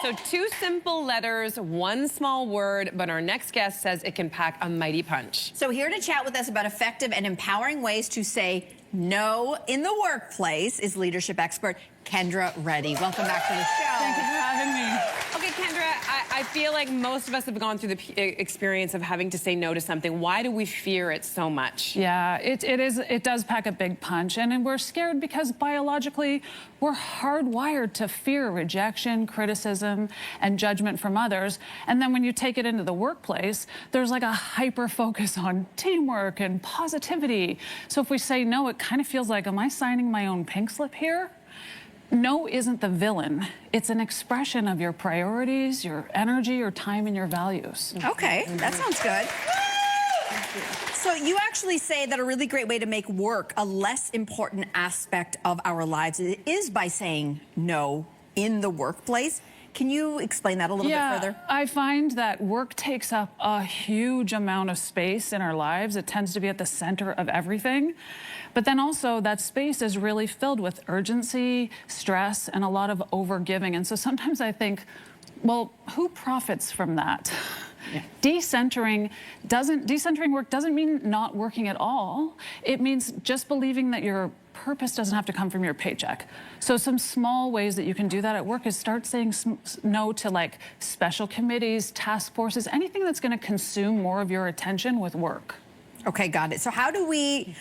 So 2 simple letters, 1 small word, but our next guest says it can pack a mighty punch. So here to chat with us about effective and empowering ways to say no in the workplace is leadership expert Kendra Reddy. Welcome back to the show. Thank you for having me. Okay, Kendra, I feel like most of us have gone through the experience of having to say no to something. Why do we fear it so much? Yeah, it does pack a big punch, and we're scared because biologically we're hardwired to fear rejection, criticism, and judgment from others. And then when you take it into the workplace, there's like a hyper focus on teamwork and positivity. So if we say no, it kind of feels like, am I signing my own pink slip here? No isn't the villain. It's an expression of your priorities, your energy, your time, and your values. Okay, that sounds good. So you actually say that a really great way to make work a less important aspect of our lives is by saying no in the workplace. Can you explain that a little bit further? I find that work takes up a huge amount of space in our lives. It tends to be at the center of everything. But then also that space is really filled with urgency, stress, and a lot of overgiving. And so sometimes I think, well, who profits from that? Yeah. Decentering work doesn't mean not working at all. It means just believing that your purpose doesn't have to come from your paycheck. So some small ways that you can do that at work is start saying no to like special committees, task forces, anything that's going to consume more of your attention with work. Okay, got it. So how do we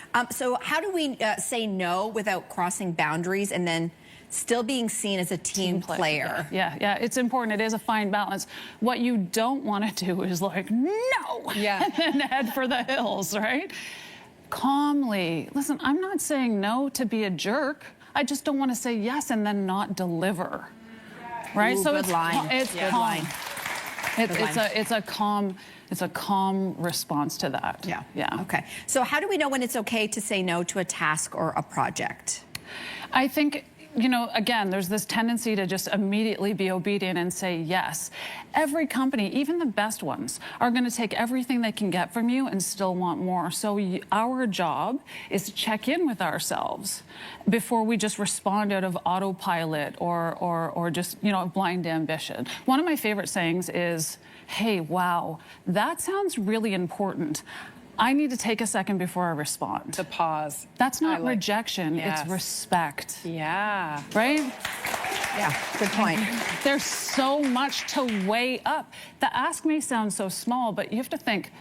say no without crossing boundaries and then still being seen as a team player? Yeah, it's important. It is a fine balance. What you don't want to do is like, no, and then head for the hills, right? Calmly. Listen, I'm not saying no to be a jerk. I just don't want to say yes and then not deliver, right? Ooh, so good line. It's good calm. line. It's a calm response to that. Yeah. Okay. So how do we know when it's okay to say no to a task or a project? I think, you know, again, there's this tendency to just immediately be obedient and say yes. Every company, even the best ones, are going to take everything they can get from you and still want more. So our job is to check in with ourselves before we just respond out of autopilot or just, you know, blind ambition. One of my favorite sayings is, hey, wow, that sounds really important. I need to take a second before I respond. To pause. That's not rejection, it's respect. Yeah. Right? Yeah, good point. There's so much to weigh up. The ask may sound so small, but you have to think,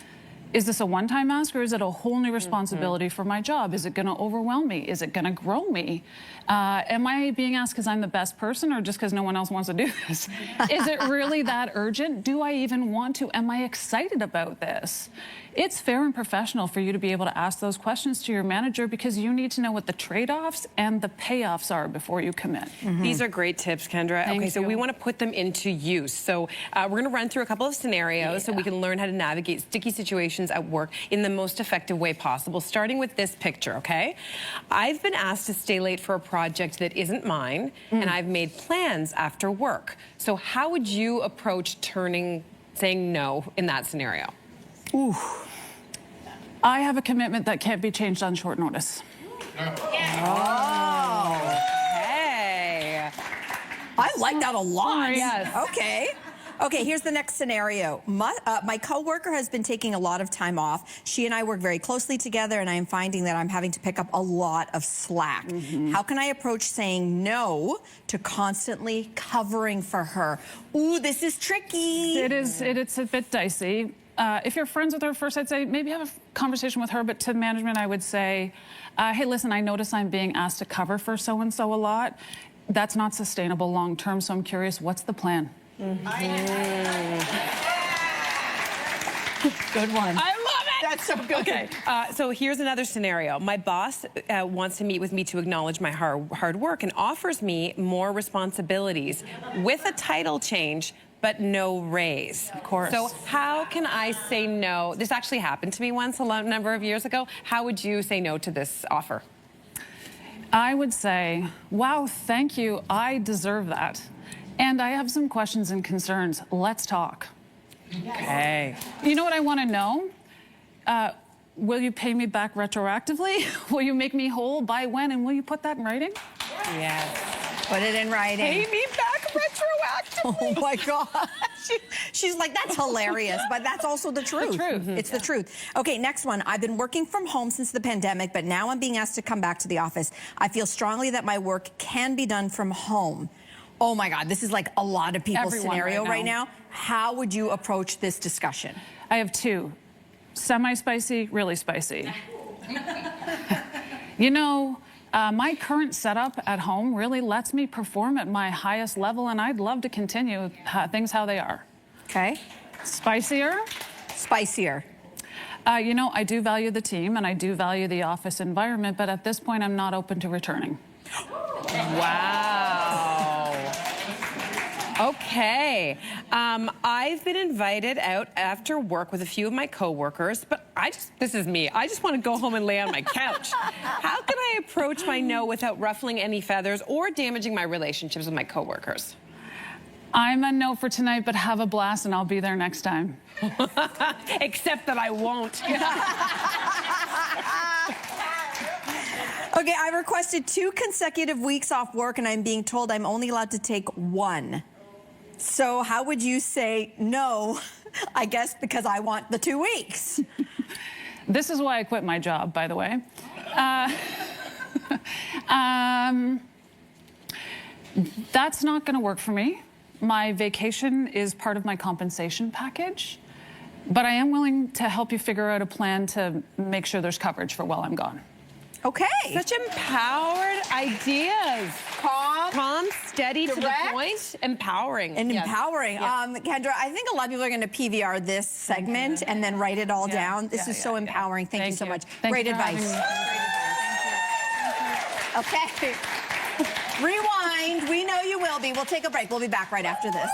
is this a one-time ask or is it a whole new responsibility for my job? Is it going to overwhelm me? Is it going to grow me? Am I being asked because I'm the best person or just because no one else wants to do this? Is it really that urgent? Do I even want to? Am I excited about this? It's fair and professional for you to be able to ask those questions to your manager because you need to know what the trade-offs and the payoffs are before you commit. These are great tips, Kendra. Thank okay, so you. we want to put them into use. So we're going to run through a couple of scenarios so we can learn how to navigate sticky situations at work in the most effective way possible, starting with this picture, okay? I've been asked to stay late for a project that isn't mine, and I've made plans after work. So how would you approach saying no in that scenario? Ooh. I have a commitment that can't be changed on short notice. Oh. Hey. I like that a lot. Yes. Okay. Okay, here's the next scenario. My coworker has been taking a lot of time off. She and I work very closely together, and I am finding that I'm having to pick up a lot of slack. How can I approach saying no to constantly covering for her? Ooh, this is tricky. It's a bit dicey. If you're friends with her, first I'd say maybe have a conversation with her, but to management I would say, hey, listen, I notice I'm being asked to cover for so-and-so a lot. That's not sustainable long-term, so I'm curious, what's the plan? Good one. I love it! That's so good. Okay, so here's another scenario. My boss wants to meet with me to acknowledge my hard work and offers me more responsibilities with a title change, but no raise. Of course. So how can I say no? This actually happened to me once a number of years ago. How would you say no to this offer? I would say, wow, thank you. I deserve that. And I have some questions and concerns. Let's talk. Okay. You know what I want to know? Will you pay me back retroactively? Will you make me whole? By when? And will you put that in writing? Yes. Put it in writing. Pay me back retroactively. Oh my God. She's like, that's hilarious, but that's also the truth. It's the truth. Okay, next one. I've been working from home since the pandemic, but now I'm being asked to come back to the office. I feel strongly that my work can be done from home. Oh my God, this is like a lot of people's scenario right now. How would you approach this discussion? I have two. Semi-spicy, really spicy. You know, my current setup at home really lets me perform at my highest level, and I'd love to continue things how they are. Okay. Spicier? Spicier. You know, I do value the team, and I do value the office environment, but at this point, I'm not open to returning. Wow. Okay. I've been invited out after work with a few of my coworkers, but this is me. I just want to go home and lay on my couch. How can I approach my no without ruffling any feathers or damaging my relationships with my coworkers? I'm a no for tonight, but have a blast, and I'll be there next time. Except that I won't. Okay, I requested 2 consecutive weeks off work, and I'm being told I'm only allowed to take 1. So how would you say no, I guess because I want the 2 weeks? This is why I quit my job, by the way. That's not going to work for me. My vacation is part of my compensation package, but I am willing to help you figure out a plan to make sure there's coverage for while I'm gone. Okay. Such empowered ideas. Calm, steady, direct, to the point, empowering. And empowering. Kendra, I think a lot of people are going to PVR this segment and then write it all down. This is so empowering. Thank you so much. Great advice. Okay. Rewind. We know you will be. We'll take a break. We'll be back right after this.